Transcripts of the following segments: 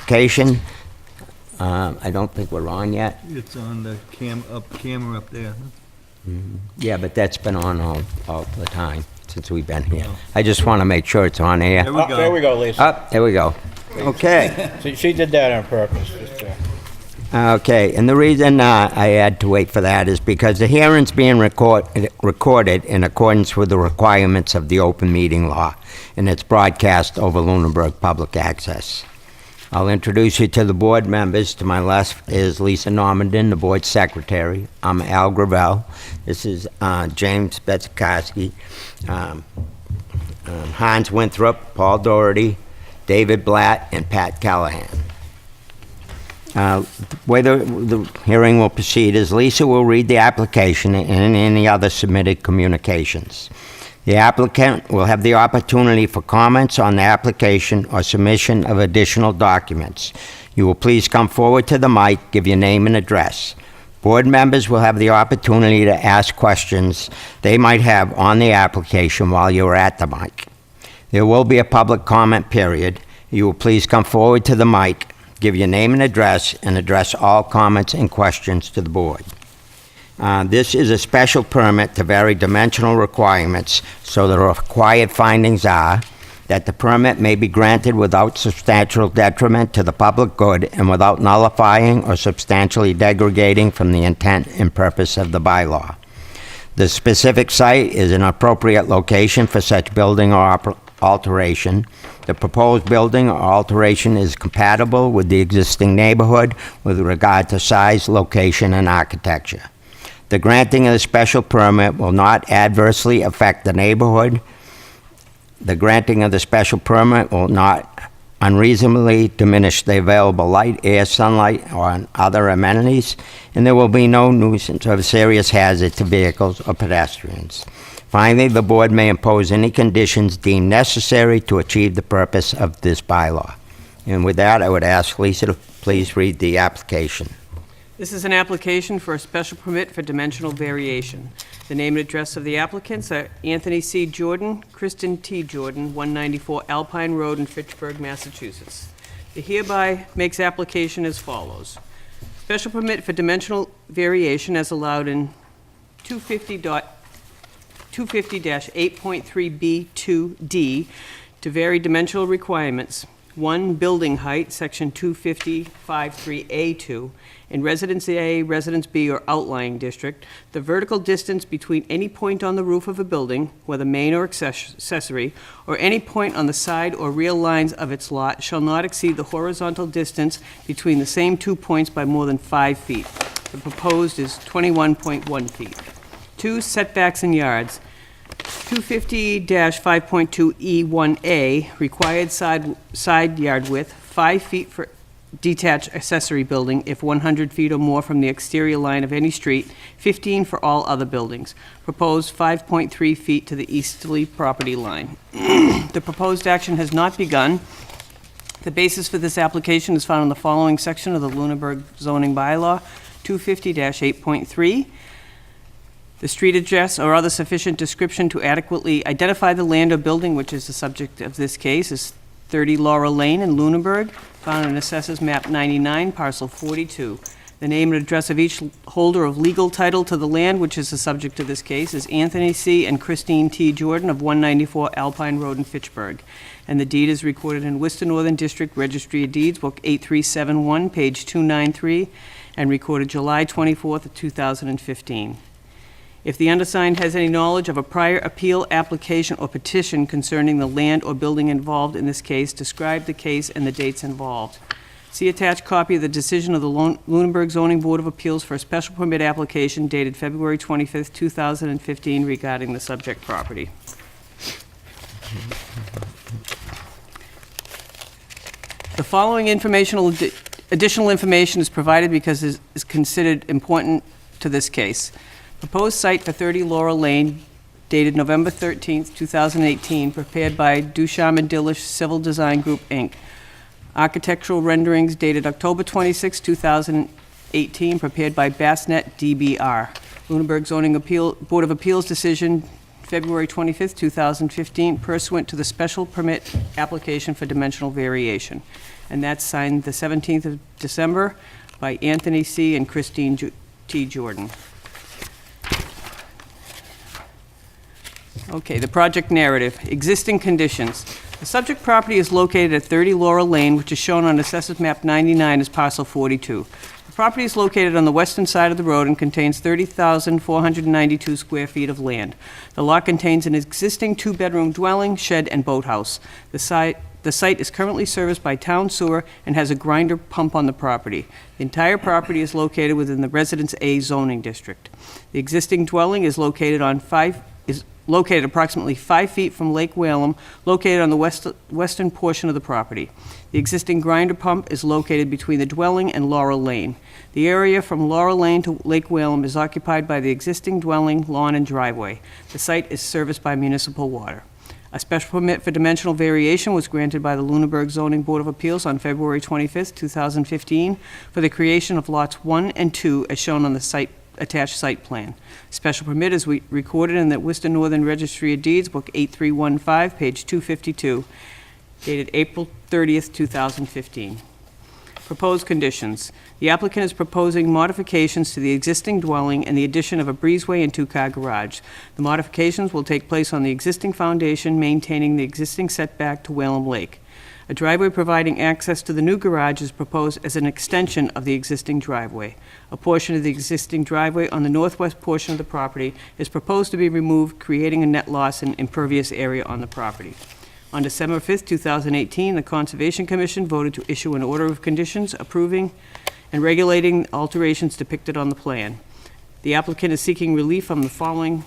application. I don't think we're on yet. It's on the camera up there. Yeah, but that's been on all the time since we've been here. I just want to make sure it's on air. There we go. There we go, Lisa. Up, there we go. Okay. She did that on purpose. Okay, and the reason I had to wait for that is because the hearing's being recorded in accordance with the requirements of the open meeting law, and it's broadcast over Lunenburg Public Access. I'll introduce you to the board members. To my left is Lisa Normandin, the board secretary. I'm Al Gravel. This is James Betzikowski, Hans Winthrop, Paul Doherty, David Blatt, and Pat Callahan. The way the hearing will proceed is Lisa will read the application and any other submitted communications. The applicant will have the opportunity for comments on the application or submission of additional documents. You will please come forward to the mic, give your name and address. Board members will have the opportunity to ask questions they might have on the application while you are at the mic. There will be a public comment period. You will please come forward to the mic, give your name and address all comments and questions to the board. This is a special permit to vary dimensional requirements, so the required findings are that the permit may be granted without substantial detriment to the public good and without nullifying or substantially degrading from the intent and purpose of the bylaw. The specific site is an appropriate location for such building or alteration. The proposed building or alteration is compatible with the existing neighborhood with regard to size, location, and architecture. The granting of the special permit will not adversely affect the neighborhood. The granting of the special permit will not unreasonably diminish the available light, air, sunlight, or other amenities, and there will be no nuisance or serious hazard to vehicles or pedestrians. Finally, the board may impose any conditions deemed necessary to achieve the purpose of this bylaw. And with that, I would ask Lisa to please read the application. This is an application for a special permit for dimensional variation. The name and address of the applicants are Anthony C. Jordan, Kristen T. Jordan, 194 Alpine Road in Fitchburg, Massachusetts. The hereby makes application as follows. Special permit for dimensional variation as allowed in 250-8.3B2D to vary dimensional requirements. 1, building height, section 250-53A2, in Residence A, Residence B, or outlying district, the vertical distance between any point on the roof of a building, whether main or accessory, or any point on the side or rear lines of its lot shall not exceed the horizontal distance between the same 2 points by more than 5 feet. The proposed is 21.1 feet. 2, setbacks in yards. 250-5.2E1A, required side yard width, 5 feet for detached accessory building if 100 feet or more from the exterior line of any street, 15 for all other buildings. Proposed 5.3 feet to the easterly property line. The proposed action has not begun. The basis for this application is found in the following section of the Lunenburg zoning bylaw, 250-8.3. The street address or other sufficient description to adequately identify the land or building, which is the subject of this case, is 30 Laurel Lane in Lunenburg, found in Assessors Map 99, Parcel 42. The name and address of each holder of legal title to the land, which is the subject of this case, is Anthony C. and Christine T. Jordan of 194 Alpine Road in Fitchburg. And the deed is recorded in Worcester Northern District Registry of Deeds, Book 8371, page 293, and recorded July 24th of 2015. If the undersigned has any knowledge of a prior appeal, application, or petition concerning the land or building involved in this case, describe the case and the dates involved. See attached copy of the decision of the Lunenburg Zoning Board of Appeals for a special permit application dated February 25th, 2015 regarding the subject property. The following additional information is provided because it is considered important to this case. Proposed site for 30 Laurel Lane, dated November 13th, 2018, prepared by Ducharme and Dillish Civil Design Group, Inc. Architectural renderings dated October 26, 2018, prepared by Bassnet DBR. Lunenburg Zoning Board of Appeals decision February 25th, 2015, pursuant to the special permit application for dimensional variation. And that's signed the 17th of December by Anthony C. and Christine T. Jordan. Okay, the project narrative. Existing conditions. The subject property is located at 30 Laurel Lane, which is shown on Assessors Map 99 as parcel 42. The property is located on the western side of the road and contains 30,492 square feet of land. The lot contains an existing two-bedroom dwelling, shed, and boathouse. The site is currently serviced by town sewer and has a grinder pump on the property. The entire property is located within the Residence A zoning district. The existing dwelling is located approximately 5 feet from Lake Whalum, located on the western portion of the property. The existing grinder pump is located between the dwelling and Laurel Lane. The area from Laurel Lane to Lake Whalum is occupied by the existing dwelling, lawn, and driveway. The site is serviced by municipal water. A special permit for dimensional variation was granted by the Lunenburg Zoning Board of Appeals on February 25th, 2015, for the creation of lots 1 and 2 as shown on the attached site plan. Special permit is recorded in the Worcester Northern Registry of Deeds, Book 8315, page 252, dated April 30th, 2015. Proposed conditions. The applicant is proposing modifications to the existing dwelling and the addition of a breezeway and two-car garage. The modifications will take place on the existing foundation, maintaining the existing setback to Whalum Lake. A driveway providing access to the new garage is proposed as an extension of the existing driveway. A portion of the existing driveway on the northwest portion of the property is proposed to be removed, creating a net loss in impervious area on the property. On December 5th, 2018, the Conservation Commission voted to issue an order of conditions approving and regulating alterations depicted on the plan. The applicant is seeking relief from the following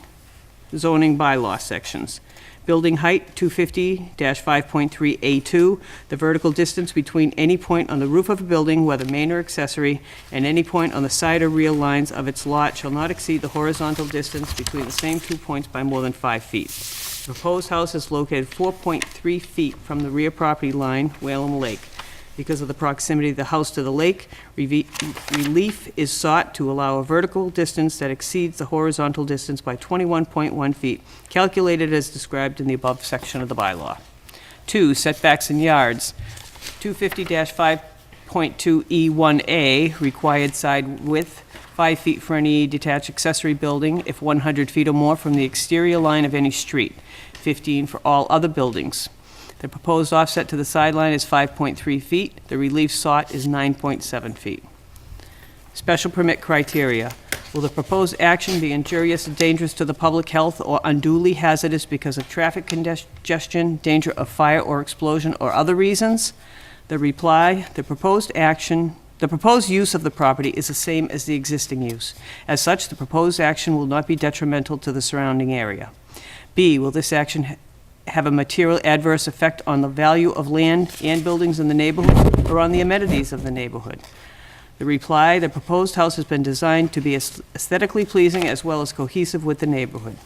zoning bylaw sections. Building height, 250-5.3A2, the vertical distance between any point on the roof of a building, whether main or accessory, and any point on the side or rear lines of its lot shall not exceed the horizontal distance between the same 2 points by more than 5 feet. The proposed house is located 4.3 feet from the rear property line, Whalum Lake. Because of the proximity of the house to the lake, relief is sought to allow a vertical distance that exceeds the horizontal distance by 21.1 feet, calculated as described in the above section of the bylaw. 2, setbacks in yards. 250-5.2E1A, required side width, 5 feet for any detached accessory building if 100 feet or more from the exterior line of any street, 15 for all other buildings. The proposed offset to the sideline is 5.3 feet. The relief sought is 9.7 feet. Special permit criteria. Will the proposed action be injurious or dangerous to the public health or unduly hazardous because of traffic congestion, danger of fire or explosion, or other reasons? The reply, the proposed use of the property is the same as the existing use. As such, the proposed action will not be detrimental to the surrounding area. B, will this action have a material adverse effect on the value of land and buildings in the neighborhood or on the amenities of the neighborhood? The reply, the proposed house has been designed to be aesthetically pleasing as well as cohesive with the neighborhood.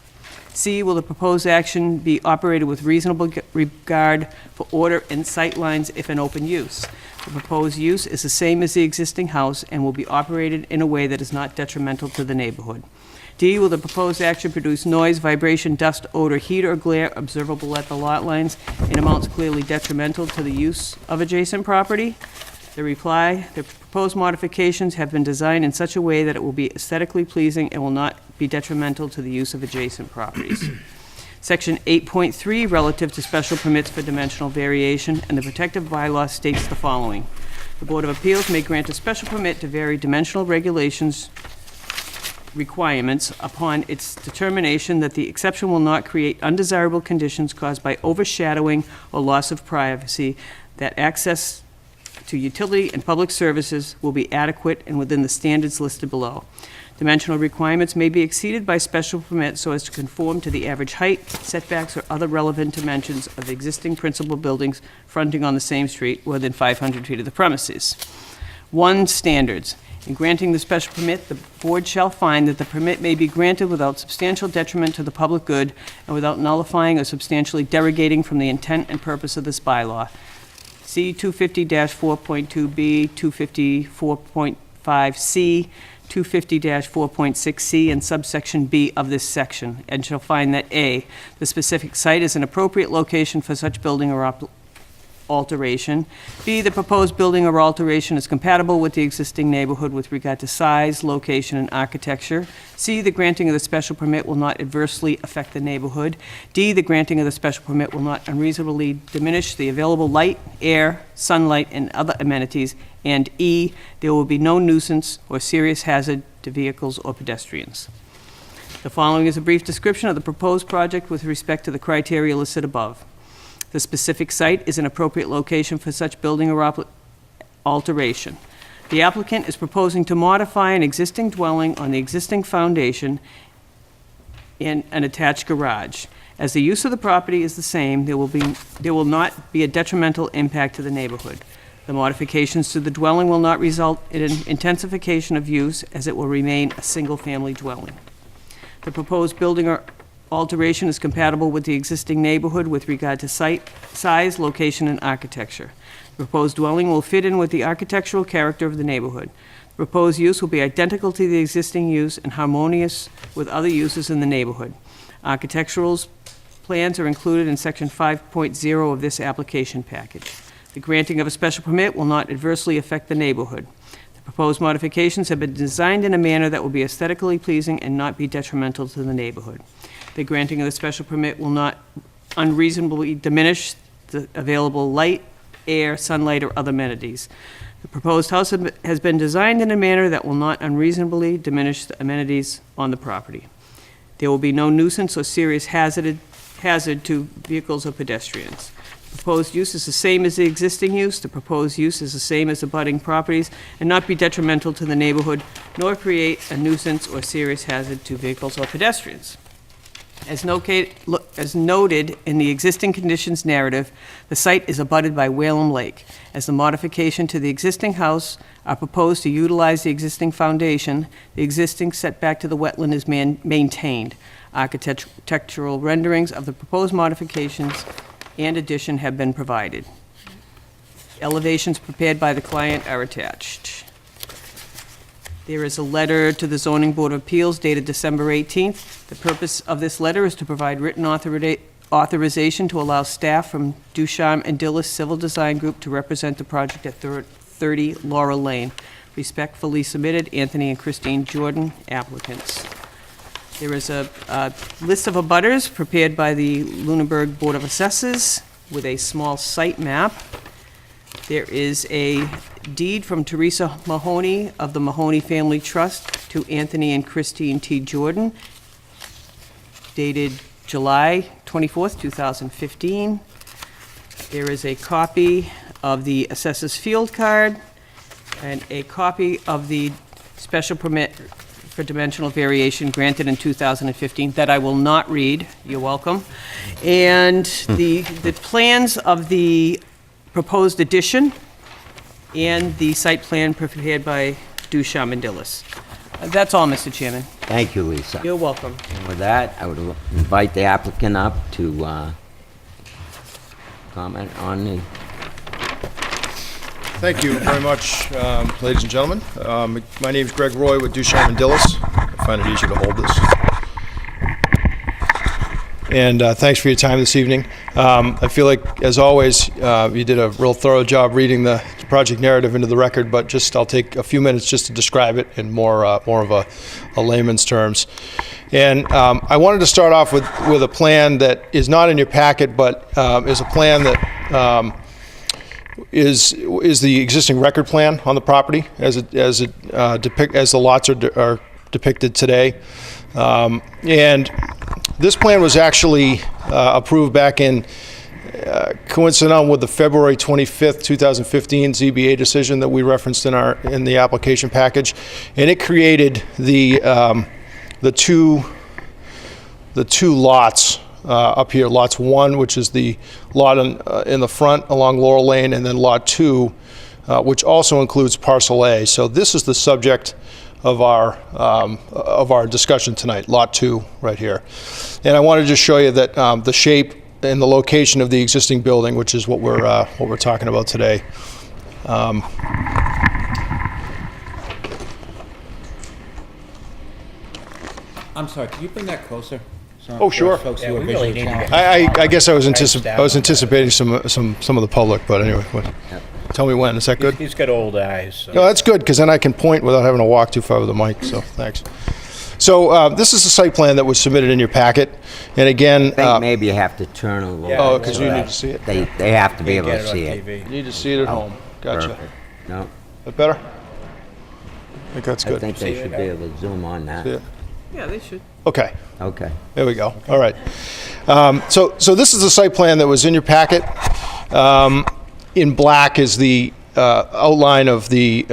C, will the proposed action be operated with reasonable regard for order and sight lines if in open use? The proposed use is the same as the existing house and will be operated in a way that is not detrimental to the neighborhood. D, will the proposed action produce noise, vibration, dust, odor, heat, or glare observable at the lot lines in amounts clearly detrimental to the use of adjacent property? The reply, the proposed modifications have been designed in such a way that it will be aesthetically pleasing and will not be detrimental to the use of adjacent properties. Section 8.3, relative to special permits for dimensional variation, and the protective bylaw states the following. The Board of Appeals may grant a special permit to vary dimensional regulations requirements upon its determination that the exception will not create undesirable conditions caused by overshadowing or loss of privacy, that access to utility and public services will be adequate and within the standards listed below. Dimensional requirements may be exceeded by special permit so as to conform to the average height, setbacks, or other relevant dimensions of existing principal buildings fronting on the same street within 500 feet of the premises. 1, standards. In granting the special permit, the board shall find that the permit may be granted without substantial detriment to the public good and without nullifying or substantially derogating from the intent and purpose of this bylaw. See 250-4.2B, 254.5C, 250-4.6C and subsection B of this section, and shall find that A, the specific site is an appropriate location for such building or alteration. B, the proposed building or alteration is compatible with the existing neighborhood with regard to size, location, and architecture. C, the granting of the special permit will not adversely affect the neighborhood. D, the granting of the special permit will not unreasonably diminish the available light, air, sunlight, and other amenities. And E, there will be no nuisance or serious hazard to vehicles or pedestrians. The following is a brief description of the proposed project with respect to the criteria listed above. The specific site is an appropriate location for such building or alteration. The applicant is proposing to modify an existing dwelling on the existing foundation in an attached garage. As the use of the property is the same, there will not be a detrimental impact to the neighborhood. The modifications to the dwelling will not result in an intensification of use, as it will remain a single-family dwelling. The proposed building or alteration is compatible with the existing neighborhood with regard to site, size, location, and architecture. The proposed dwelling will fit in with the architectural character of the neighborhood. The proposed use will be identical to the existing use and harmonious with other uses in the neighborhood. Architectural plans are included in section 5.0 of this application package. The granting of a special permit will not adversely affect the neighborhood. The proposed modifications have been designed in a manner that will be aesthetically pleasing and not be detrimental to the neighborhood. The granting of the special permit will not unreasonably diminish the available light, air, sunlight, or other amenities. The proposed house has been designed in a manner that will not unreasonably diminish the amenities on the property. There will be no nuisance or serious hazard to vehicles or pedestrians. The proposed use is the same as the existing use. The proposed use is the same as abutting properties and not be detrimental to the neighborhood, nor create a nuisance or serious hazard to vehicles or pedestrians. As noted in the existing conditions narrative, the site is abutted by Whalum Lake. As the modification to the existing house are proposed to utilize the existing foundation, the existing setback to the wetland is maintained. Architectural renderings of the proposed modifications and addition have been provided. Elevations prepared by the client are attached. There is a letter to the Zoning Board of Appeals dated December 18th. The purpose of this letter is to provide written authorization to allow staff from Ducharme and Dillis Civil Design Group to represent the project at 30 Laurel Lane. Respectfully submitted, Anthony and Christine Jordan, applicants. There is a list of abutters prepared by the Lunenburg Board of Assessors with a small site map. There is a deed from Teresa Mahoney of the Mahoney Family Trust to Anthony and Christine T. Jordan, dated July 24th, 2015. There is a copy of the assessor's field card and a copy of the special permit for dimensional variation granted in 2015 that I will not read. You're welcome. And the plans of the proposed addition and the site plan prepared by Ducharme and Dillis. That's all, Mr. Chairman. Thank you, Lisa. You're welcome. And with that, I would invite the applicant up to comment on the... Thank you very much, ladies and gentlemen. My name is Greg Roy with Ducharme and Dillis. I find it easier to hold this. And thanks for your time this evening. I feel like, as always, you did a real thorough job reading the project narrative into the record, but I'll take a few minutes just to describe it in more of a layman's terms. And I wanted to start off with a plan that is not in your packet, but is a plan that is the existing record plan on the property as the lots are depicted today. And this plan was actually approved back in coincident with the February 25th, 2015 ZBA decision that we referenced in the application package, and it created the two lots up here. Lots 1, which is the lot in the front along Laurel Lane, and then Lot 2, which also includes Parcel A. So this is the subject of our discussion tonight, Lot 2 right here. And I wanted to just show you that the shape and the location of the existing building, which is what we're talking about today. I'm sorry, can you bring that closer? So Oh, sure. for folks Yeah, who are we really visually need to challenged. get- I guess I was Nice anticipating some of the public, but anyway, tell me when. Is that good? He's got old eyes. So. No, that's good, because then I can point without having to walk too far with the mic, so thanks. So this is the site plan that was submitted in your packet, and again, I think maybe you have to turn a little. Yeah, oh, bit because so you that need to see it. They have to be Can't able get to on see it. TV. You need to see it at home. Gotcha. Perfect. No, That better? I think that's I good. think they should be able to zoom on See that. it? Yeah, they should. Okay. Okay. There we go. All right. So this is the site plan that was in your packet. In black is the outline of the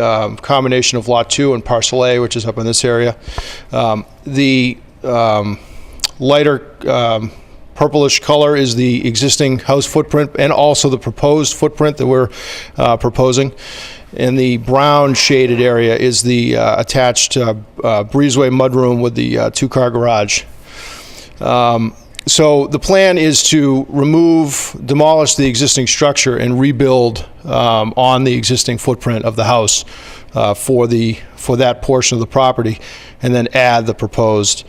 combination of Lot 2 and Parcel A, which is up in this area. The lighter purplish color is the existing house footprint and also the proposed footprint that we're proposing. And the brown shaded area is the attached breezeway mudroom with the two-car garage. So the plan is to demolish the existing structure and rebuild on the existing footprint of the house for that portion of the property, and then add the proposed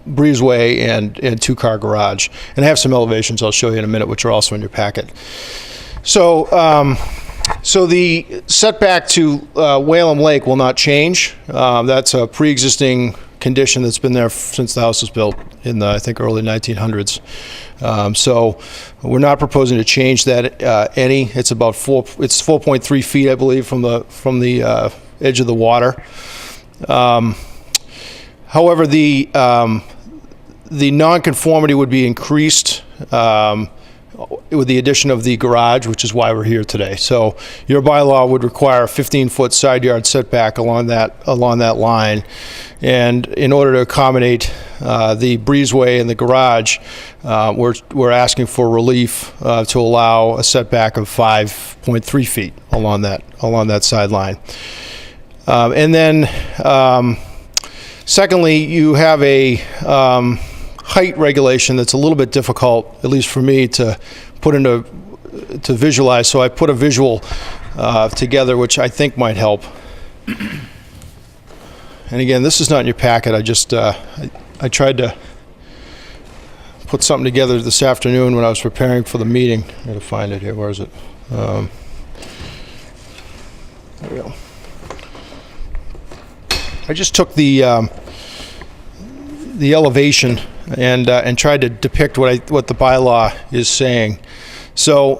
breezeway and two-car garage. And I have some elevations I'll show you in a minute, which are also in your packet. So, so the setback to Whalum Lake will not change. That's a pre-existing condition that's been there since the house was built in the, I think, early 1900s. So we're not proposing to change that any. It's about 4.3 feet, I believe, from the edge of the water. However, the nonconformity would be increased with the addition of the garage, which is why we're here today. So your bylaw would require a 15-foot side yard setback along that line. And in order to accommodate the breezeway and the garage, we're asking for relief to allow a setback of 5.3 feet along that sideline. And then, secondly, you have a height regulation that's a little bit difficult, at least for me, to visualize. So I put a visual together, which I think might help. And again, this is not in your packet. I just I tried to put something together this afternoon when I was preparing for the meeting. I gotta find it here. Where is it? There we go. I just took the elevation and tried to depict what the bylaw is saying. So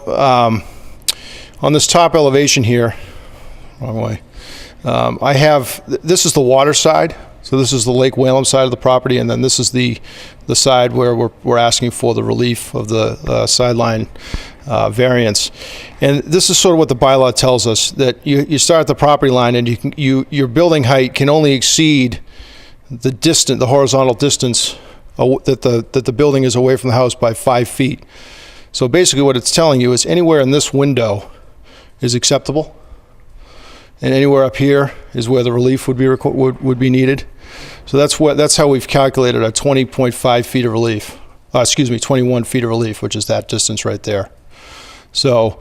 on this top elevation here, wrong way, I have, this is the water side. So this is the Lake Whalum side of the property, and then this is the side where we're asking for the relief of the sideline variance. And this is sort of what the bylaw tells us, that you start at the property line and your building height can only exceed the horizontal distance that the building is away from the house by 5 feet. So basically what it's telling you is anywhere in this window is acceptable, and anywhere up here is where the relief would be needed. So that's how we've calculated a 20.5 feet of relief. 21 feet of relief, which is that distance right there. So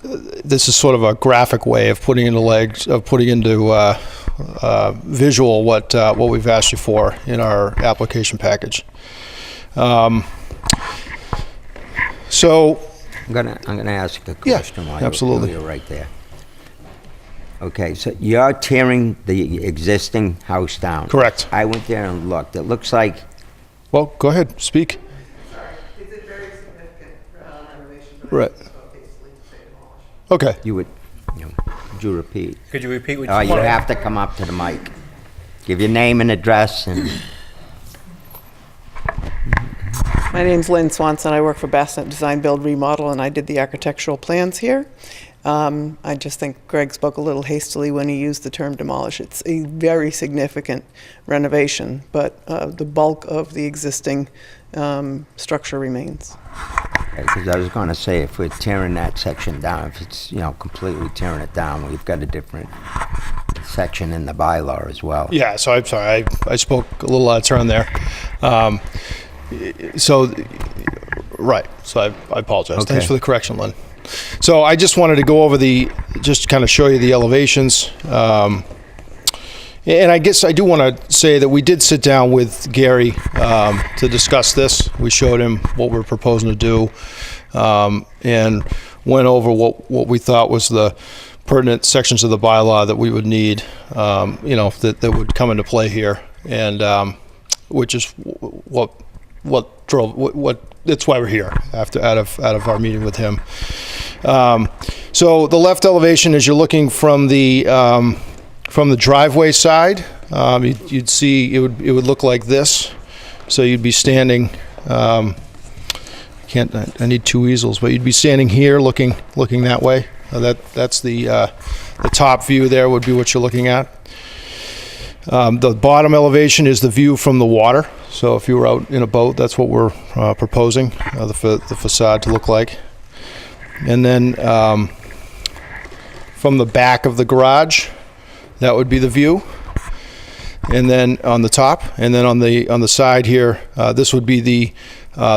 this is sort of a graphic way of putting into visual what we've asked you for in our application package. So I'm gonna ask a question while absolutely. you're right there. Okay, so you're tearing the existing house down. Correct. I went there and looked. It looks like, Well, go ahead, speak. Is it very significant renovation? Right. Basically to say demolish. Okay. would you repeat? Could you repeat what Oh, you you said? have to come up to the mic. Give your name and address and, My name's Lynn Swanson. I work for Bassnet Design Build Remodel, and I did the architectural plans here. I just think Greg spoke a little hastily when he used the term demolish. It's a very significant renovation, but the bulk of the existing structure remains. because I was gonna say, if we're tearing that section down, if it's, completely tearing it down, we've got a different section in the bylaw as well. Yeah, so I'm sorry, I spoke a little out of turn there. Right, so I apologize. Okay. Thanks for the correction, Lynn. So I just wanted to go over just kind of show you the elevations. And I guess I do want to say that we did sit down with Gary to discuss this. We showed him what we're proposing to do, and went over what we thought was the pertinent sections of the bylaw that we would need, that would come into play here, and which is that's why we're here out of our meeting with him. So the left elevation, as you're looking from the driveway side, you'd see it would look like this. So you'd be standing. I need two easels, but you'd be standing here, looking that way. That's the top view. There would be what you're looking at. The bottom elevation is the view from the water. So if you were out in a boat, that's what we're proposing the facade to look like. And then from the back of the garage, that would be the view. And then on the top, and then on the side here, this would be the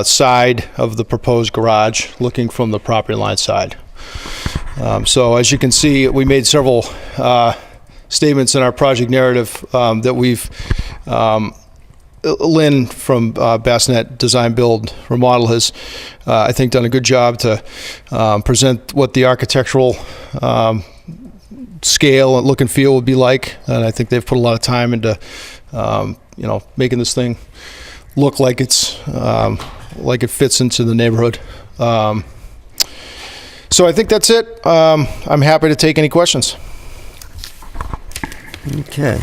side of the proposed garage, looking from the property line side. So as you can see, we made several statements in our project narrative that we've Lynn from Bassnet Design Build Remodel has, I think, done a good job to present what the architectural scale and look and feel would be like, and I think they've put a lot of time into making this thing look like it's like it fits into the neighborhood. So I think that's it. I'm happy to take any questions. Okay.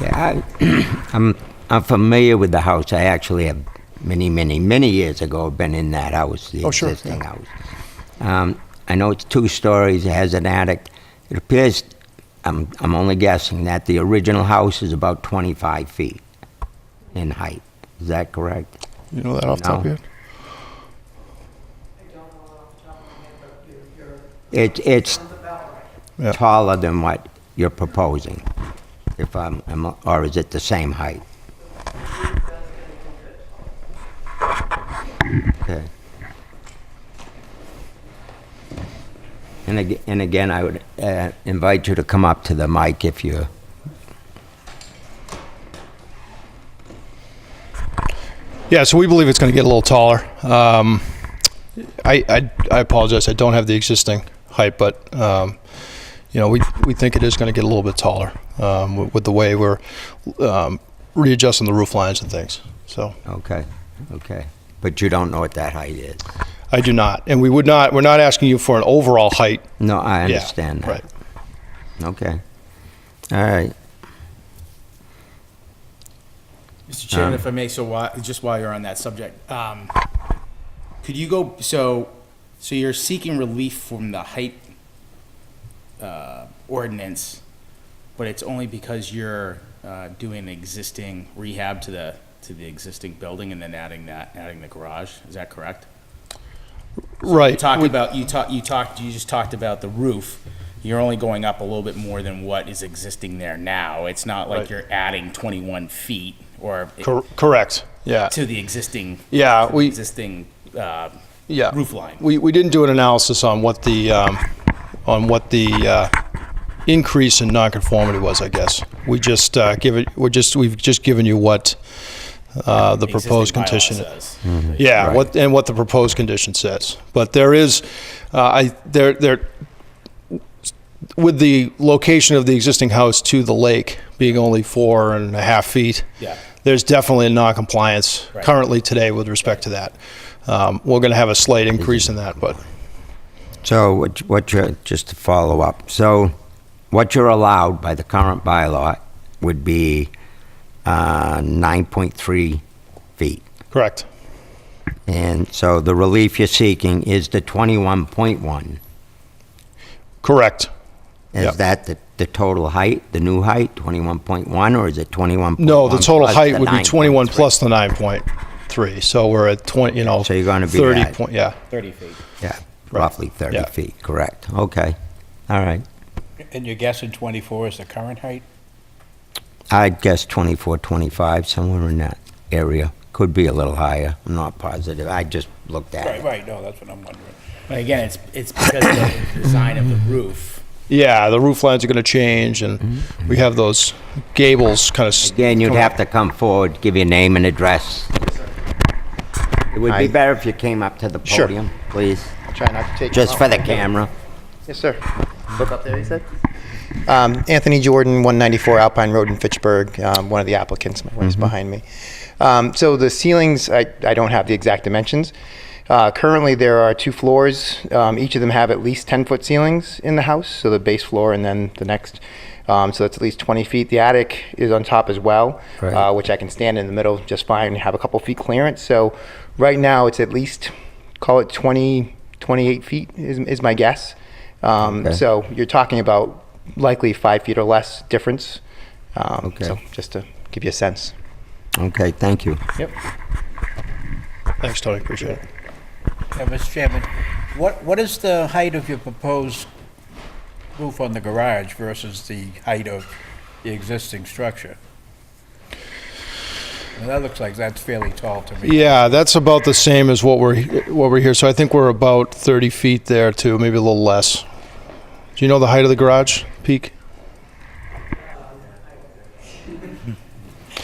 Yeah, I'm familiar with the house. I actually have many years ago been in that house, the Oh, sure, existing house. I know it's 2 stories, it has an attic. It appears, I'm only guessing, that the original house is about 25 feet in height. Is that correct? You know that off the top of your head? It's Yeah. taller than what you're proposing, or is it the same height? Okay. And again, I would invite you to come up to the mic if you. Yeah, so we believe it's going to get a little taller. I apologize. I don't have the existing height, but we think it is going to get a little bit taller with the way we're readjusting the roof lines and things. So Okay. But you don't know what that height is? I do not, and we're not asking you for an overall height. No, I Yeah, understand that. right. Okay. All right. Mr. Chairman, if I may, just while you're on that subject, could you go, so you're seeking relief from the height ordinance, but it's only because you're doing existing rehab to the existing building and then adding the garage, is that correct? Right. You just talked about the roof. You're only going up a little bit more than what is existing there now. It's not like Right. you're adding 21 feet or Correct. Yeah. to the existing. Yeah, to the existing Yeah. roof line. We didn't do an analysis on what the increase in nonconformity was. I guess we just we've just given you what the proposed Existing bylaw condition. says. Yeah, Right. what the proposed condition says. But there is, there with the location of the existing house to the lake being only 4.5 feet. Yeah. There's definitely a non-compliance Right. currently today with respect to that. We're going to have a slight increase in that, but So just to follow up, so what you're allowed by the current bylaw would be 9.3 feet. correct. And so the relief you're seeking is the 21.1. Correct. Is Yep. that the total height, the new height, 21.1, or is it 21.1? No, the total plus height the would be 21 9.3? plus the 9.3. So we're at 20, So you're gonna be 30 at- point, yeah. 30 feet. Yeah, Right. roughly 30 Yeah. feet, correct. Okay, all right. And you're guessing 24 is the current height? I'd guess 24, 25, somewhere in that area, could be a little higher. I'm not positive. I just looked at Right, it. right, no, that's what I'm wondering. But again, it's because of the design of the roof. Yeah, the roof lines are going to change, and we have those gables kind of. Again, you'd have to come forward, give your name and address. It would be better if you came up to the Sure. podium, please, Try not to take. just for the camera. Yes, sir. Look up there, you said? Anthony Jordan, 194 Alpine Road in Fitchburg, one of the applicants. My wife's behind me. So the ceilings, I don't have the exact dimensions. Currently, there are 2 floors. Each of them have at least 10-foot ceilings in the house, so the base floor and then the next. So that's at least 20 feet. The attic is on top as well, Right. which I can stand in the middle just fine and have a couple feet clearance. So right now, it's at least, call it 28 feet is my guess. Okay. So you're talking about likely 5 feet or less difference. Okay. So just to give you a sense. Okay, thank you. Yep. Thanks, Tony. Appreciate it. Mr. Chairman, what is the height of your proposed roof on the garage versus the height of the existing structure? And that looks like that's fairly tall to me. Yeah, that's about the same as what we're here. So I think we're about 30 feet there too, maybe a little less. Do you know the height of the garage peak?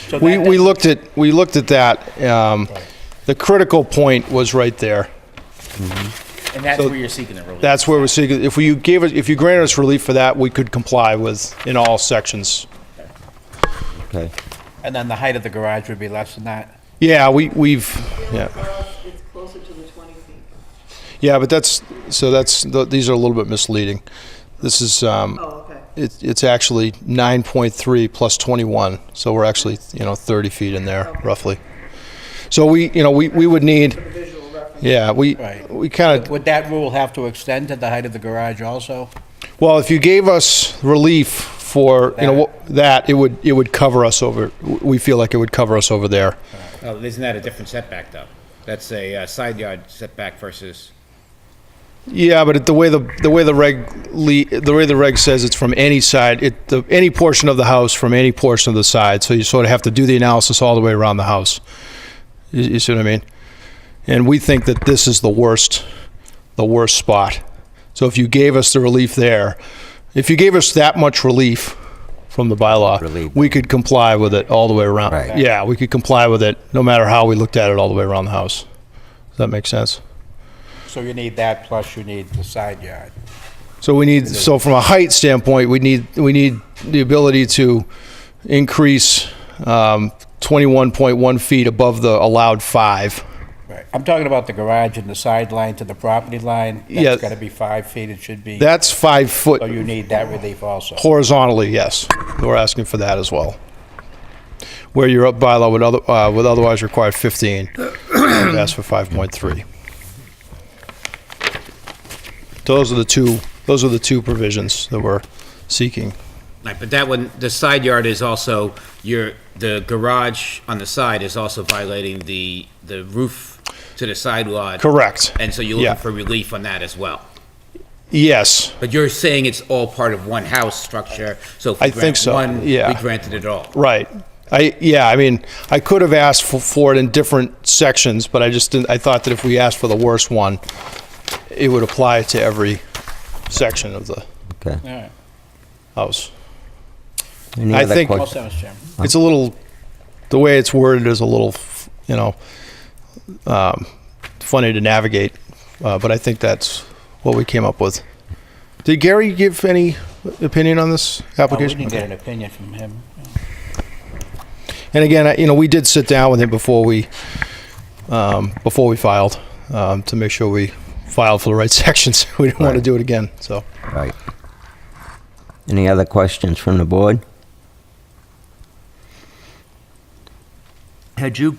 So We looked at that. The critical point was right there. And that's where you're seeking the relief. That's where we're seeking. If you granted us relief for that, we could comply with in all sections. Okay. And then the height of the garage would be less than that? Yeah, yeah. It's closer to the 20 feet. Yeah, but these are a little bit misleading. This is Oh, okay. it's actually 9.3 plus 21, so we're actually 30 feet in there roughly. So we would need, Visual reference. yeah, Right. we kind of, Would that rule have to extend to the height of the garage also? well, if you gave us relief for that, it would cover us over. We feel like it would cover us over there. Oh, isn't that a different setback, though? That's a side yard setback versus... Yeah, but the way the reg says it's from any side, any portion of the house from any portion of the side. So you sort of have to do the analysis all the way around the house. You see what I mean? And we think that this is the worst spot. So if you gave us the relief there, if you gave us that much relief from the bylaw, Relief. we could comply with it all the way around. Right. Yeah, we could comply with it no matter how we looked at it all the way around the house. Does that make sense? So you need that plus you need the side yard. So from a height standpoint, we need the ability to increase 21.1 feet above the allowed 5. Right. I'm talking about the garage and the sideline to the property line. Yeah. That's gotta be 5 feet, it should be. That's 5 foot So you need that relief also. horizontally, yes. We're asking for that as well. Where your bylaw would otherwise require 15, we'd ask for 5.3. Those are the two provisions that we're seeking. Right, but that one, the side yard is also, the garage on the side is also violating the roof to the side lot. Correct. And so you're Yeah. looking for relief on that as well. Yes. But you're saying it's all part of one house structure, so if I we think grant so, one, yeah. we granted it all. Right. I mean, I could have asked for it in different sections, but I just didn't, I thought that if we asked for the worst one, it would apply to every section of the Okay. All right. house. Any I other think- All questions? set, Mr. Chairman. It's a little, the way it's worded is a little, funny to navigate, but I think that's what we came up with. Did Gary give any opinion on this Oh, we application? didn't get an opinion from him. And again, we did sit down with him before we filed, to make sure we filed for the right sections. We didn't want to Right. do it again, so. Right. Any other questions from the board? Had you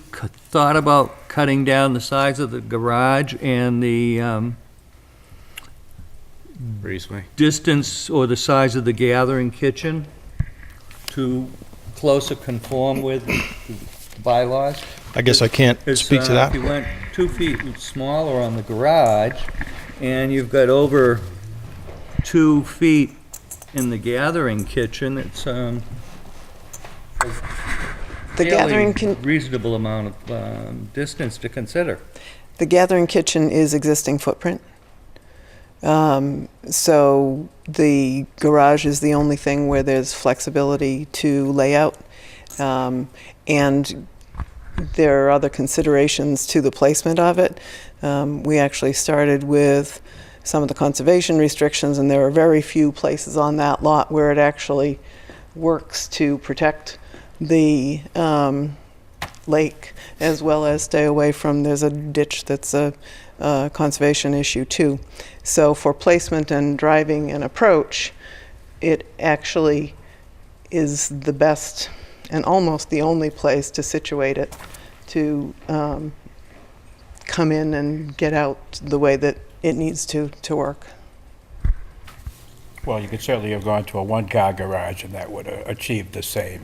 thought about cutting down the size of the garage and the Breezeway. distance or the size of the gathering kitchen to closer conform with the bylaws? I guess I can't It's, speak to If that. you went 2 feet smaller on the garage, and you've got over 2 feet in the gathering kitchen, it's, The gathering fairly reasonable amount of distance to consider. The gathering kitchen is existing footprint. So the garage is the only thing where there's flexibility to layout. And there are other considerations to the placement of it. We actually started with some of the conservation restrictions, and there are very few places on that lot where it actually works to protect the lake, as well as stay away from, there's a ditch that's a conservation issue too. So for placement and driving and approach, it actually is the best and almost the only place to situate it to come in and get out the way that it needs to work. Well, you could certainly have gone to a one-car garage, and that would have achieved the same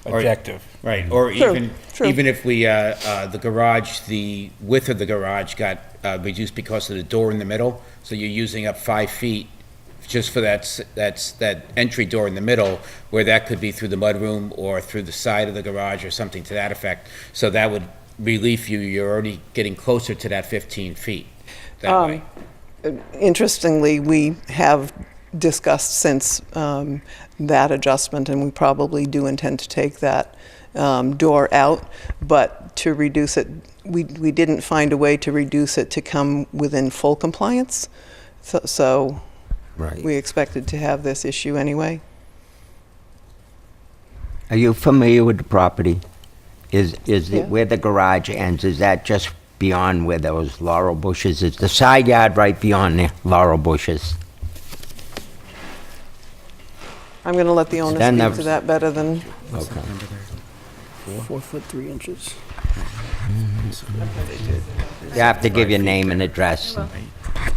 objective. Right, or True, true. even if we, the garage, the width of the garage got reduced because of the door in the middle, so you're using up 5 feet just for that entry door in the middle, where that could be through the mudroom or through the side of the garage or something to that effect. So that would relieve you, you're already getting closer to that 15 feet that way. Interestingly, we have discussed since that adjustment, and we probably do intend to take that door out, but to reduce it, we didn't find a way to reduce it to come within full compliance. So Right. we expected to have this issue anyway. Are you familiar with the property? Is Yeah. where the garage ends, is that just beyond where those laurel bushes? Is the side yard right beyond the laurel bushes? I'm going to let the owner Then speak the- to that better than, Okay. 4 foot 3 inches. You have to give your name and address.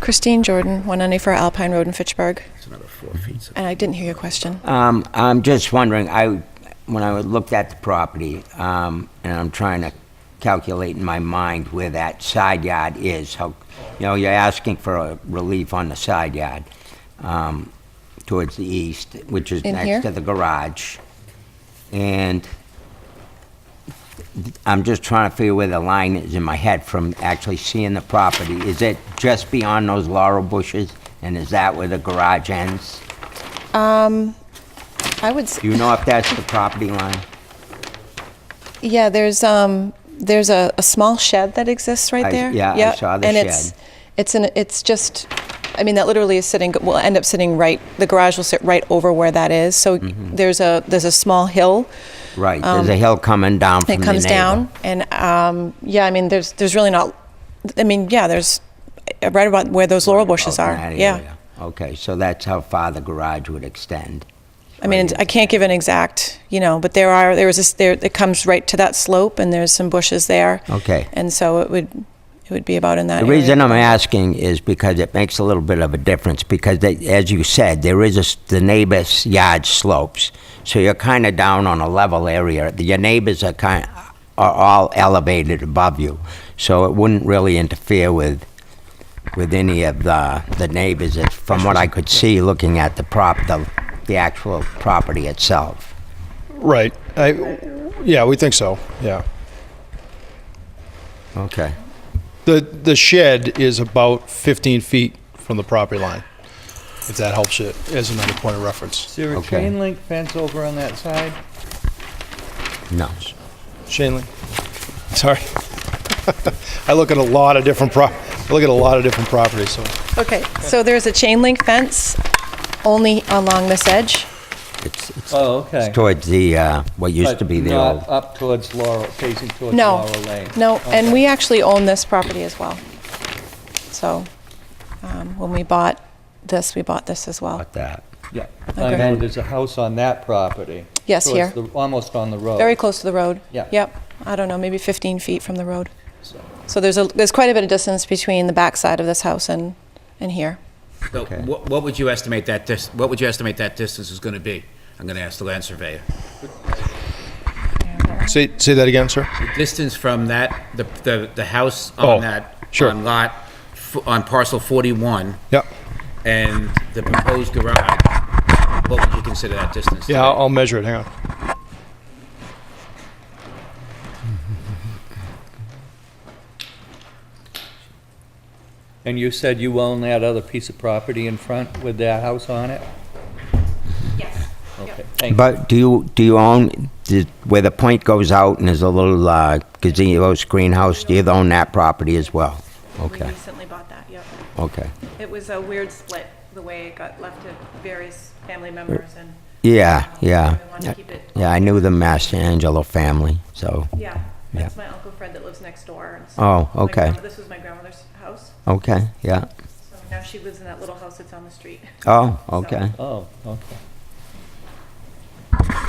Christine Jordan, 194 Alpine Road in Fitchburg. It's another 4 feet. And I didn't hear your question. I'm just wondering, when I looked at the property, and I'm trying to calculate in my mind where that side yard is, how, you're asking for a relief on the side yard, towards the east, which is In next here? to the garage. And I'm just trying to figure where the line is in my head from actually seeing the property. Is it just beyond those laurel bushes? And is that where the garage ends? I would, Do you know if that's the property line? yeah, there's a small shed that exists right there. Yeah, I Yep, saw the and shed. it's just, I mean, that literally is will end up sitting right, the garage will sit right over where that is. So Mm-hmm. there's a small hill Right, there's a hill coming down from that the comes neighbor. down. And, yeah, I mean, there's really not, I mean, yeah, there's right about where those laurel bushes Out are. in that Yeah. area. Okay, so that's how far the garage would extend. I mean, I can't give an exact, but it comes right to that slope, and there's some bushes there. Okay. And so it would be about in that The area. reason I'm asking is because it makes a little bit of a difference, because as you said, there is the neighbor's yard slopes, so you're kind of down on a level area. Your neighbors are all elevated above you, so it wouldn't really interfere with any of the neighbors, from what I could see looking at the actual property itself. Right. Yeah, we think so, yeah. Okay. The shed is about 15 feet from the property line, if that helps you as another point of reference. Is there a Okay. chain link fence over on that side? No. Shanley? Sorry. I look at a lot of different properties, so. Okay, so there's a chain link fence only along this edge. It's Oh, okay. towards the, what used to be the old. But not up towards Laurel, facing towards No, Laurel Lane? no, and Okay. we actually own this property as well. So, when we bought this as well. About that. Yeah, Okay. I know there's a house on that property. Yes, towards here. Almost on the road. Very close to the road. Yeah. Yep, I don't know, maybe 15 feet from the road. So- So there's quite a bit of distance between the backside of this house and here. So Okay. what would you estimate that distance is going to be? I'm going to ask the land surveyor. Say that again, sir? Distance from the house Oh, on that, sure. on parcel 41 Yep. and the proposed garage, what would you consider that distance? to Yeah, be? I'll measure it, hang on. And you said you own that other piece of property in front with their house on it? Yes. Okay, thank you. But do you own, where the point goes out and there's a little gazebo greenhouse, do you own that property as well? We Okay, recently bought that, yep. okay. It was a weird split, the way it got left to various family members and. Yeah, yeah. We wanted to keep it. Yeah, I knew the Mastrangelo family, so, Yeah, Yeah. that's my Uncle Fred that lives next door. And so Oh, my okay. This was my grandmother's house, okay, yeah. so now she lives in that little house that's on the street. Oh, okay. Oh, okay.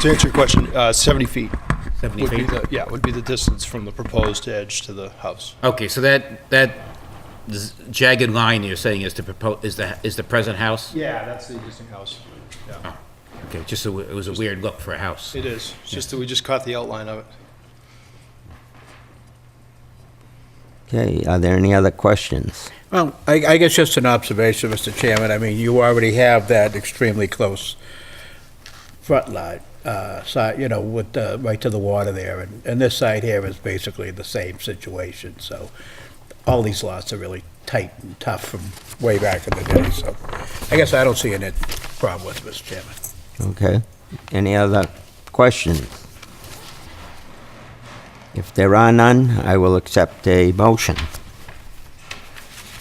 To answer your question, 70 feet 70 would be feet? the, yeah, would be the distance from the proposed edge to the house. Okay, so that jagged line you're saying is the present house? Yeah, that's the existing house. Yeah. Okay, just it was a weird look for a house. It is. It's just that we just caught the outline of it. Okay, are there any other questions? Well, I guess just an observation, Mr. Chairman. I mean, you already have that extremely close front lot, side, you know, with, right to the water there, and this side here is basically the same situation, so all these lots are really tight and tough from way back in the day, so I guess I don't see any problem with it, Mr. Chairman. Okay, any other questions? If there are none, I will accept a motion.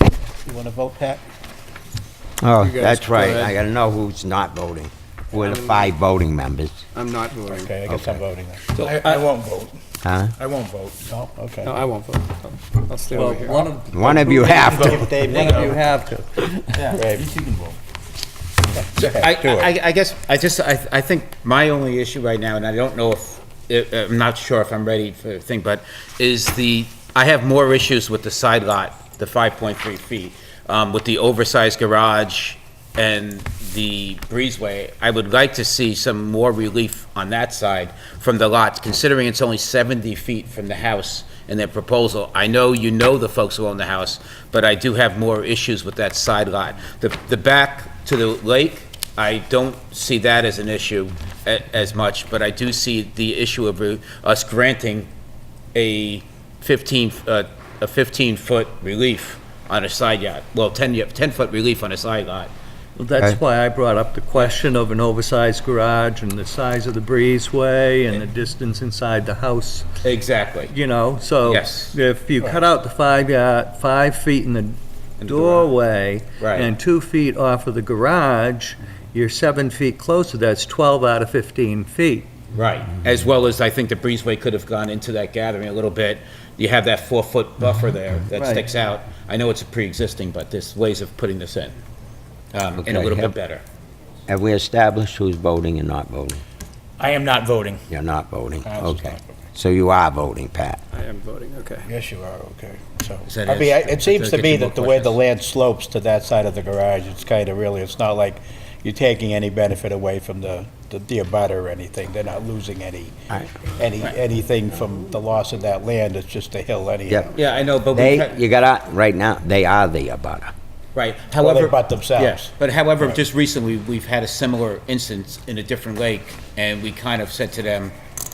You want to vote, Pat? Oh, guys that's go right, ahead. I gotta know who's not voting. Who are the 5 voting members? I'm not voting. Okay, I guess I'm voting then. So I won't vote. Huh? I won't vote. No, okay. No, I won't vote. I'll stay Well, over here. One of you have to. One of you have to. Dave, you can vote. I guess, I think my only issue right now, and I don't know I'm not sure if I'm ready for the thing, but I have more issues with the side lot, the 5.3 feet, with the oversized garage and the breezeway. I would like to see some more relief on that side from the lot, considering it's only 70 feet from the house in their proposal. I know you know the folks who own the house, but I do have more issues with that side lot. The back to the lake, I don't see that as an issue as much, but I do see the issue of us granting a 15-foot relief on a side yard. Well, 10-foot relief on a side lot. Well, that's Okay. why I brought up the question of an oversized garage and the size of the breezeway and the distance inside the house, Exactly. you know, so. Yes. If you cut out the 5 feet in the doorway Right. and 2 feet off of the garage, you're 7 feet closer, that's 12 out of 15 feet. Right. As well as I think the breezeway could have gone into that gathering a little bit. You have that 4-foot buffer there that Right. sticks out. I know it's a pre-existing, but there's ways of putting this in, and a Okay, little bit yep. better. Have we established who's voting and not voting? I am not voting. You're not voting, Pat's okay. not voting. So you are voting, Pat? I am voting, okay. Yes, you are, okay. So, Is that I mean, it? it seems to Get me you more that the way the questions. land slopes to that side of the garage, it's kind of really, it's not like you're taking any benefit away from the abutter or anything. They're not losing anything from the loss of that land. It's just a hill anyhow. Yep. Yeah, I know, but You gotta, right now, they are the abutter. right. Well, they However, butt themselves. yes, but however, Right. just recently, we've had a similar instance in a different lake, and we kind of said to them,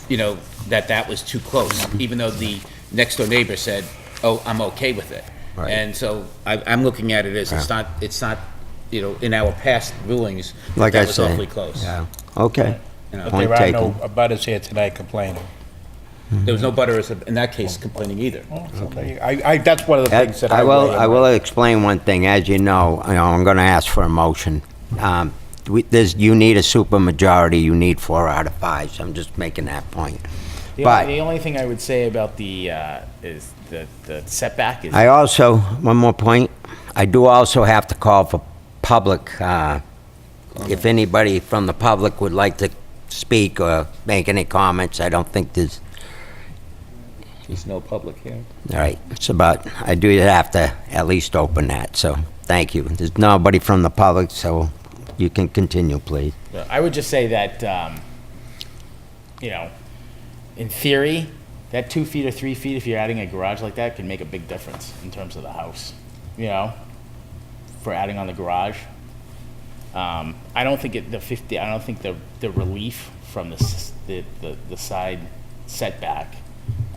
you know, that was too close, even though the next door neighbor said, oh, I'm okay with it. Right. And so I'm looking at it as it's not, you know, in our past rulings, Like I that was say. awfully close. Yeah, okay. You know, But Point there are no taken. abutters here tonight complaining. There was no butters in that case complaining either. That's one of the things that I I will, really I will explain one thing. As you know, I'm gonna ask for a motion. You need a supermajority, you need 4 out of 5, so I'm just making that point. But The only thing I would say about the, is the setback is. I also, one more point, I do also have to call for public, if anybody from the public would like to speak or make any comments, I don't think there's, There's no public hearing. all right, I do have to at least open that, so, thank you. There's nobody from the public, so you can continue, please. I would just say that, you know, in theory, that 2 feet or 3 feet, if you're adding a garage like that, can make a big difference in terms of the house, you know, for adding on the garage. I don't think I don't think the relief from the side setback,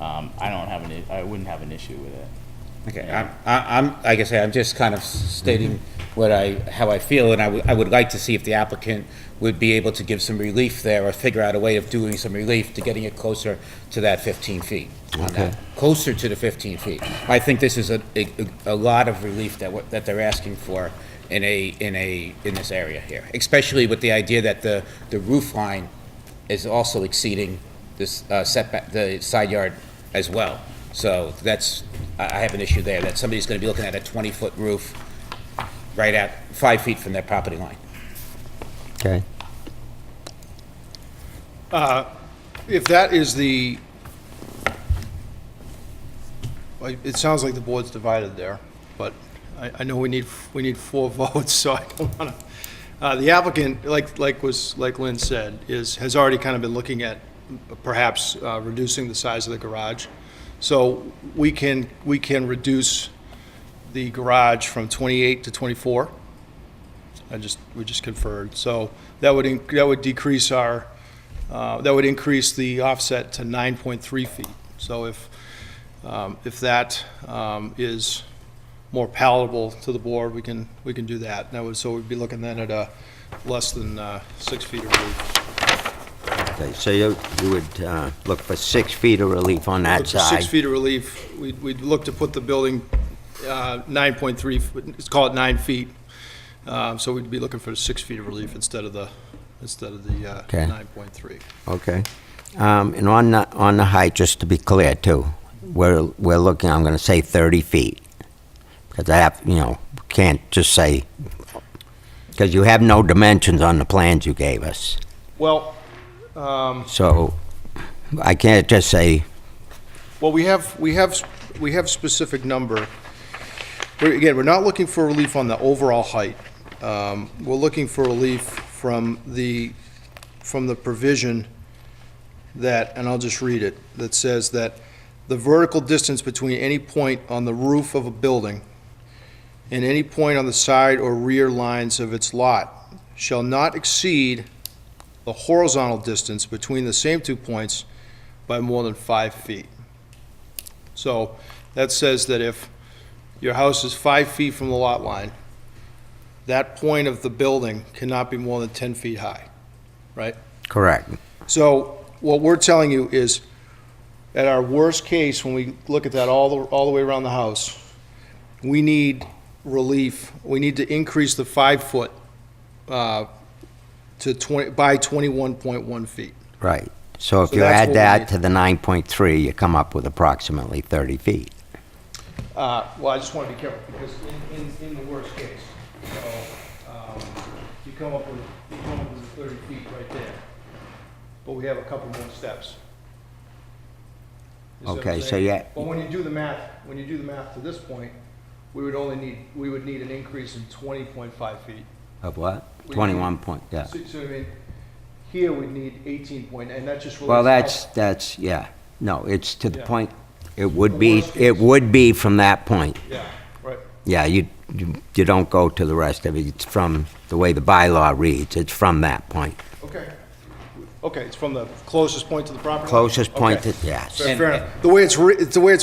I wouldn't have an issue with it. Okay, like I say, I'm just kind of stating how I feel, and I would like to see if the applicant would be able to give some relief there, or figure out a way of doing some relief to getting it closer to that 15 feet. On that. Closer to the 15 feet. I think this is a lot of relief that they're asking for in this area here, especially with the idea that the roof line is also exceeding this setback, the side yard as well. So I have an issue there, that somebody's gonna be looking at a 20-foot roof right at 5 feet from their property line. Okay. If that is the, well, it sounds like the board's divided there, but I know we need 4 votes, so I don't want to. The applicant, like Lynn said, has already kind of been looking at perhaps reducing the size of the garage. So we can reduce the garage from 28 to 24. We just conferred. So that would decrease our, that would increase the offset to 9.3 feet. So if that is more palatable to the board, we can do that. So we'd be looking then at a less than 6 feet of roof. Okay, so you would look for 6 feet of relief on that Look for side. 6 feet of relief. We'd look to put the building 9.3, let's call it 9 feet. So we'd be looking for 6 feet of relief instead of the Okay. 9.3. Okay. And on the height, just to be clear too, we're looking, I'm gonna say 30 feet. Because I have, can't just say, because you have no dimensions on the plans you gave us. Well, So I can't just say, well, we have specific number. Again, we're not looking for relief on the overall height. We're looking for relief from the provision that, and I'll just read it, that says that the vertical distance between any point on the roof of a building and any point on the side or rear lines of its lot shall not exceed the horizontal distance between the same 2 points by more than 5 feet. So that says that if your house is 5 feet from the lot line, that point of the building cannot be more than 10 feet high, right? correct. So what we're telling you is, at our worst case, when we look at that all the way around the house, we need relief. We need to increase the 5 foot to 20 by 21.1 feet. Right. So if So you that's add what we that need. to the 9.3, you come up with approximately 30 feet. Well, I just want to be careful, because in the worst case, so, you come up with the 30 feet right there, but we have a couple more steps. You see what I'm Okay, so saying? yeah. But when you do the math to this point, we would need an increase in 20.5 feet. Of what? We 21 point, yeah. So I mean, here we'd need 18 point, and that just relates. Well, to- that's, yeah. No, it's to the Yeah. point, it The would worst be from that point. Yeah, right. Yeah, you don't go to the rest of it. It's from, the way the bylaw reads, it's from that point. Okay. Okay, it's from the closest point to the property line? Closest point Okay. to, yes. Fair enough. The way it's The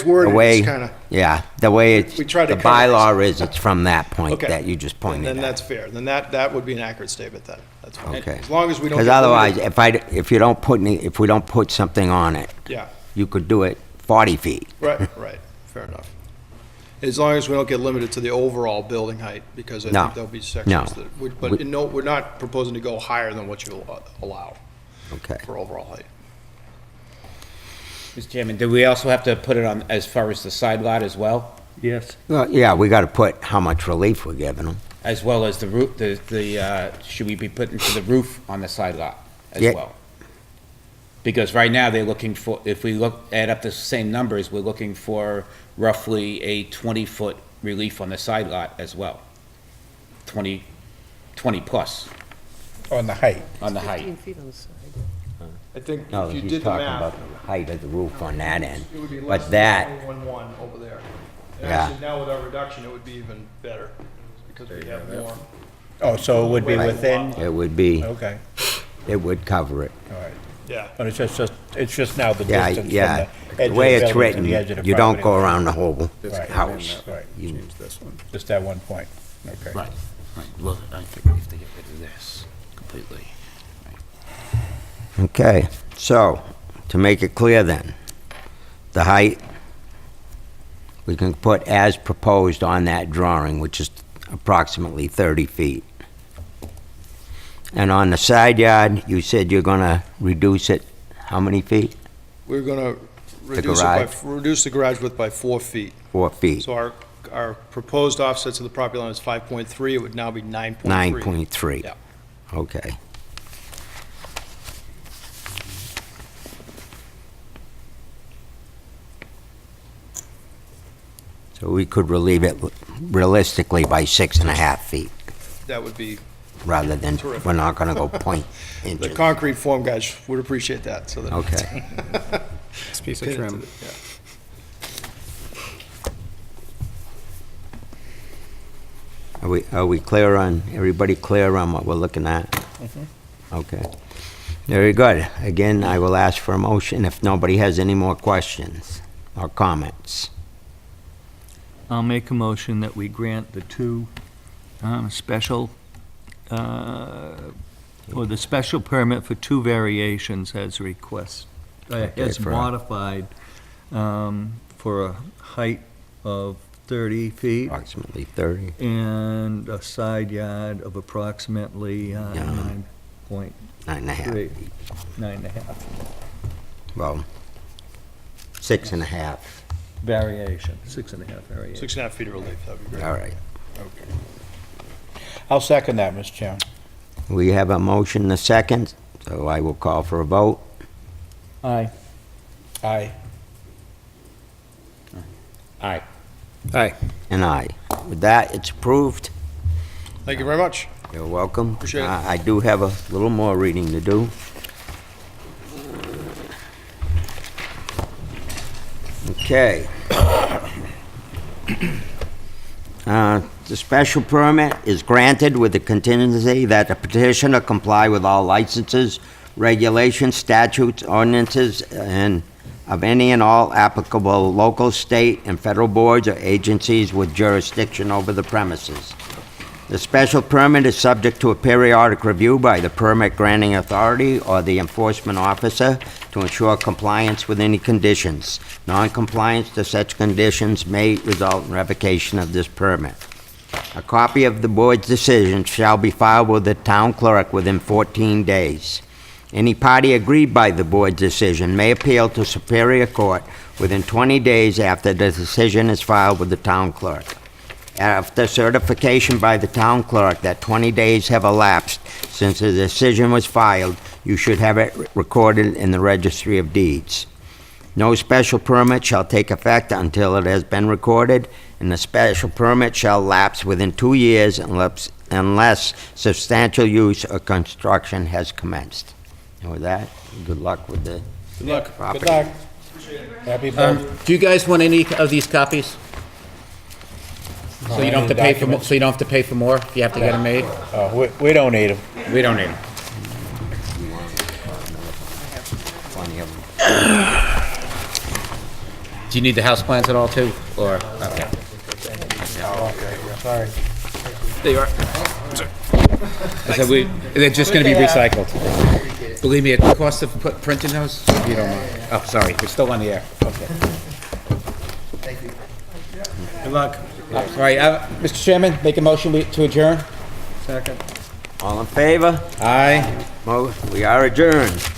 worded, way, it's kind of, yeah, the way it's, We tried to the cover this. bylaw is, it's from that point Okay. that you just pointed then out. that's fair. Then that would be an accurate statement then. That's fine. Okay. As long as we don't. Because get otherwise, limited- if we don't put something on it, Yeah, you could do it 40 feet. right, fair enough. As long as we don't get limited to the overall building height, because I No. think there'll be No. sections that, but no, we're not proposing to go higher than what you allow Okay. for overall height. Mr. Chairman, do we also have to put it on as far as the side lot as well? Yes. Well, yeah, we got to put how much relief we're giving them. As well as the roof, should we be putting to the roof on the side lot as Yeah. well? Because right now, they're looking for, if we add up the same numbers, we're looking for roughly a 20-foot relief on the side lot as well. 20 plus On the height. on the height. I think No, if you he's did the talking math, about the height of the roof on that end. it would be less But than that, 21.1 over there. And Yeah. actually, now with our reduction, it would be even better, because we have more. Oh, so it would be Right. within, it would be, okay, it would cover it. all right. Yeah. But it's just now the Yeah, distance yeah. from the The edge of way the it's building to written, the edge of the you don't property go line. around the whole Right. house. Right, Change this one. just that one point, okay. Right. Well, I think we have to get rid of this completely. Okay, so, to make it clear then, the height, we can put as proposed on that drawing, which is approximately 30 feet. And on the side yard, you said you're gonna reduce it, how many feet? We're going to garage? reduce the garage width by 4 feet. 4 feet, So our proposed offset to the property line is 5.3, it would now be 9.3. 9.3. Yeah. Okay. So we could relieve it realistically by 6.5 feet, That would be, rather than, Terrific. we're not gonna go point the inches. concrete form guys would appreciate that, so that. Okay. This piece of Pin it to trim. the- yeah. Are we clear on, everybody clear on what we're looking at? Okay. Very good. Again, I will ask for a motion if nobody has any more questions or comments. I'll make a motion that we grant the two special, or the special permit for two variations as request, as for- modified, for a height of 30 feet Approximately 30. and a side yard of approximately 9.3, 9.5. 9.5. Well, 6.5. Variation, 6.5 variation. 6.5 feet of relief, that'd be great. All right. I'll second that, Mr. Chairman. We have a motion, and a second, so I will call for a vote. Aye. Aye. Aye. Aye. And aye. With that, it's approved. Thank you very much. You're welcome. Appreciate it. I do have a little more reading to do. Okay. The special permit is granted with the contingency that the petitioner comply with all licenses, regulations, statutes, ordinances, and of any and all applicable local, state, and federal boards or agencies with jurisdiction over the premises. The special permit is subject to a periodic review by the permit granting authority or the enforcement officer to ensure compliance with any conditions. Non-compliance to such conditions may result in revocation of this permit. A copy of the board's decision shall be filed with the town clerk within 14 days. Any party aggrieved by the board's decision may appeal to Superior Court within 20 days after the decision is filed with the town clerk. After certification by the town clerk that 20 days have elapsed since the decision was filed, you should have it recorded in the Registry of Deeds. No special permit shall take effect until it has been recorded, and the special permit shall lapse within 2 years unless substantial use or construction has commenced. And with that, good luck with the Good luck. property. Good luck. Happy birthday. Do you guys want any of these copies? So you don't have to pay for, so you don't have to pay for more if you have to get them made? We don't need them. We don't need them. Plenty of them. Do you need the house plans at all too, or, okay. Sorry. There you are. I said they're just gonna be recycled. Believe me, at the cost of printing those, if you don't mind. Oh, sorry, we're still on the air. Okay. Good luck. All right, Mr. Chairman, make a motion to adjourn? Second. All in favor? Aye. We are adjourned.